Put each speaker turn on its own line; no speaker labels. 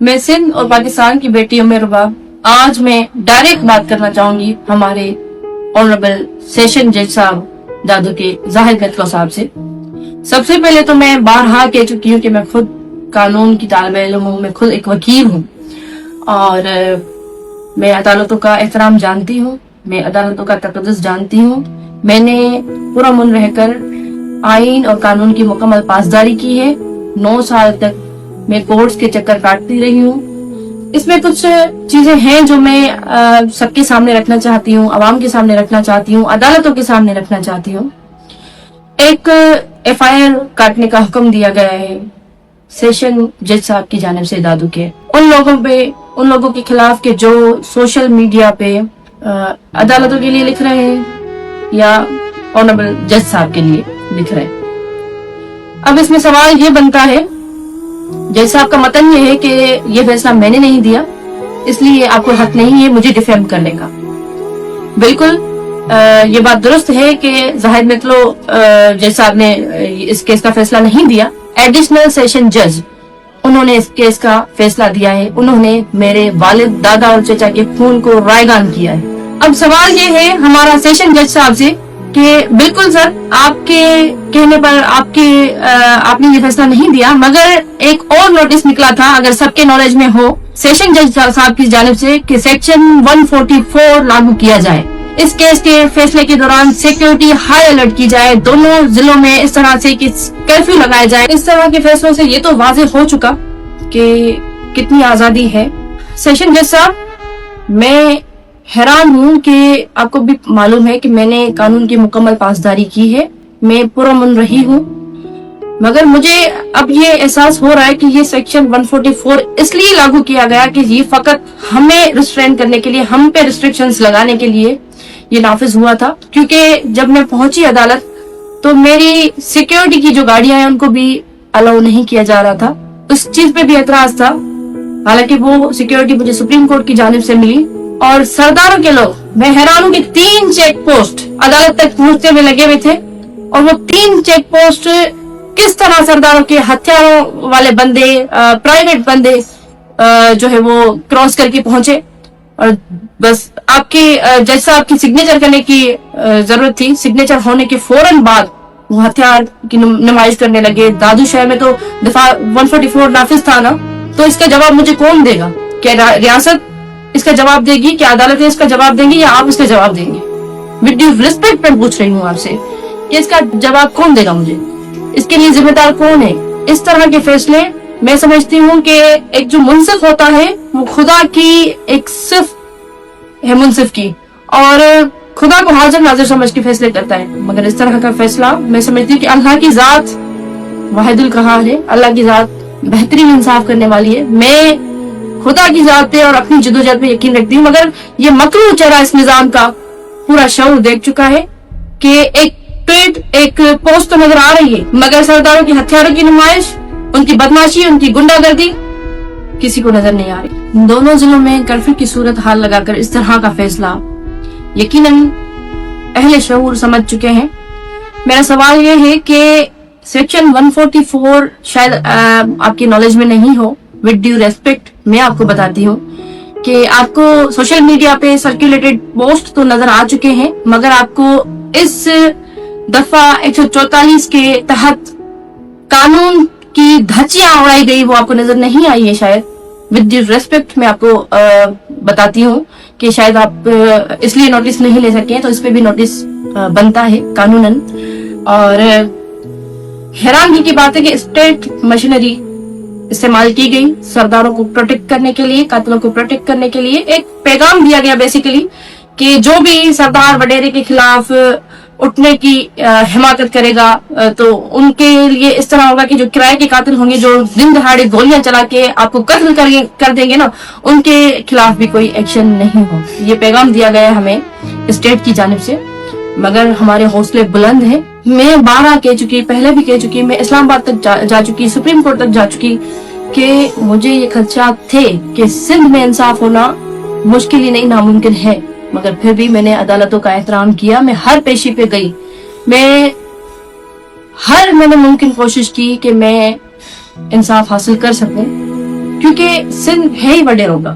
मैं सिंध और पाकिस्तान की बेटी उमेरुबा, आज मैं डायरेक्ट बात करना चाहूंगी हमारे ऑनरेबल सेशन जज साहब दादू के जाहिद मित्तलो साहब से। सबसे पहले तो मैं बारहा कह चुकी हूँ कि मैं खुद कानून की तालिबे इल्म हूँ, मैं खुद एक वकील हूँ और मैं अदालतों का एहतराम जानती हूँ, मैं अदालतों का तक़द्दुस जानती हूँ। मैंने पूरा मुन रहकर आइन और कानून की मुकम्मल पासदारी की है। 9 साल तक मैं कोर्ट्स के चक्कर काटती रही हूँ। इसमें कुछ चीजें हैं जो मैं सबके सामने रखना चाहती हूँ, आवाम के सामने रखना चाहती हूँ, अदालतों के सामने रखना चाहती हूँ। एक FIR काटने का हुक्म दिया गया है सेशन जज साहब की जानिब से दादू के उन लोगों के खिलाफ के जो सोशल मीडिया पे अदालतों के लिए लिख रहे हैं या ऑनरेबल जज साहब के लिए लिख रहे हैं। अब इसमें सवाल ये बनता है, जज साहब का मतन ये है कि ये फैसला मैंने नहीं दिया, इसलिए आपको हक नहीं है मुझे डिफेम करने का। बिल्कुल ये बात दुरुस्त है कि जाहिद मित्तलो जज साहब ने इस केस का फैसला नहीं दिया। एडिशनल सेशन जज उन्होंने इस केस का फैसला दिया है। उन्होंने मेरे वालिद, दादा और चचा के खून को रायगान किया है। अब सवाल ये है हमारा सेशन जज साहब से कि बिल्कुल सर, आपके कहने पर आपने ये फैसला नहीं दिया, मगर एक और नोटिस निकला था, अगर सबके नॉलेज में हो, सेशन जज साहब की जानिब से कि सेक्शन 144 लागू किया जाए। इस केस के फैसले के दौरान सिक्योरिटी हाई अलर्ट की जाए, दोनों जिलों में इस तरह से कि कर्फ्यू लगाया जाए। इस तरह के फैसलों से ये तो वाज़ेह हो चुका कि कितनी आजादी है। सेशन जज साहब, मैं हैरान हूँ कि आपको भी मालूम है कि मैंने कानून की मुकम्मल पासदारी की है, मैं पुरअमन रही हूँ, मगर मुझे अब ये एहसास हो रहा है कि ये सेक्शन 144 इसलिए लागू किया गया कि ये फकत हमें रिस्ट्रेन करने के लिए, हम पे रिस्ट्रिक्शंस लगाने के लिए ये नाफिज हुआ था। क्योंकि जब मैं पहुंची अदालत तो मेरी सिक्योरिटी की जो गाड़ियां हैं उनको भी अलाउ नहीं किया जा रहा था, उस चीज पे भी एतराज था। हालांकि वो सिक्योरिटी मुझे सुप्रीम कोर्ट की जानिब से मिली और सरदारों के लोग, मैं हैरान हूँ कि 3 चेक पोस्ट अदालत तक पहुंचते हुए लगे हुए थे और वो 3 चेक पोस्ट किस तरह सरदारों के हथियारों वाले बंदे, प्राइवेट बंदे जो है वो क्रॉस करके पहुंचे और बस आपके जज साहब की सिग्नेचर करने की जरूरत थी। सिग्नेचर होने के फौरन बाद वो हथियार की नुमाइश करने लगे। दादू शहर में तो दफा 144 नाफिज था ना, तो इसका जवाब मुझे कौन देगा? क्या रियासत इसका जवाब देगी, क्या अदालतें इसका जवाब देंगी या आप इसका जवाब देंगे? विद ड्यू रिस्पेक्ट मैं पूछ रही हूँ आपसे कि इसका जवाब कौन देगा मुझे? इसके लिए जिम्मेदार कौन है? इस तरह के फैसले मैं समझती हूँ कि एक जो मुंसिफ होता है वो खुदा की एक सिर्फ है, मुंसिफ की, और खुदा को हाजिर नाजिर समझ के फैसले करता है। मगर इस तरह का फैसला मैं समझती हूँ कि अल्लाह की जात वाहिदुल कहार है, अल्लाह की जात बेहतरीन इंसाफ करने वाली है। मैं खुदा की जात पे और अपनी जदोजहद पे यकीन रखती हूँ, मगर ये मकरू चेहरा इस निजाम का पूरा शऊर देख चुका है कि एक ट्वीट, एक पोस्ट तो नजर आ रही है, मगर सरदारों की हथियारों की नुमाइश, उनकी बदमाशी, उनकी गुंडागर्दी किसी को नजर नहीं आ रही। दोनों जिलों में कर्फ्यू की सूरत हाल लगाकर इस तरह का फैसला यकीनन अहले शऊर समझ चुके हैं। मेरा सवाल ये है कि सेक्शन 144 शायद आपकी नॉलेज में नहीं हो। विद ड्यू रेस्पेक्ट मैं आपको बताती हूँ कि आपको सोशल मीडिया पे सर्कुलेटेड पोस्ट तो नजर आ चुके हैं, मगर आपको इस दफा 144 के तहत कानून की धज्जियां उड़ाई गई वो आपको नजर नहीं आई है शायद। विद ड्यू रेस्पेक्ट मैं आपको बताती हूँ कि शायद आप इसलिए नोटिस नहीं ले सके, तो इस पे भी नोटिस बनता है कानूनन। और हैरानगी की बात है कि स्टेट मशीनरी इस्तेमाल की गई सरदारों को प्रोटेक्ट करने के लिए, कातिलों को प्रोटेक्ट करने के लिए। एक पैगाम दिया गया बेसिकली कि जो भी सरदार वडेरे के खिलाफ उठने की हिमाकत करेगा तो उनके लिए इस तरह होगा कि जो किराए के कातिल होंगे, जो दिन दहाड़े गोलियां चला के आपको कत्ल कर देंगे ना, उनके खिलाफ भी कोई एक्शन नहीं हो। ये पैगाम दिया गया हमें स्टेट की जानिब से, मगर हमारे हौसले बुलंद हैं। मैं 12 कह चुकी, पहले भी कह चुकी, मैं इस्लामाबाद तक जा चुकी, सुप्रीम कोर्ट तक जा चुकी कि मुझे ये खदशात थे कि सिंध में इंसाफ होना मुश्किल ही नहीं नामुमकिन है, मगर फिर भी मैंने अदालतों का एहतराम किया। मैं हर पेशी पे गई, मैंने मुमकिन कोशिश की कि मैं इंसाफ हासिल कर सकूं। کیونکہ سندھ ہے ہی وڈیروں کا.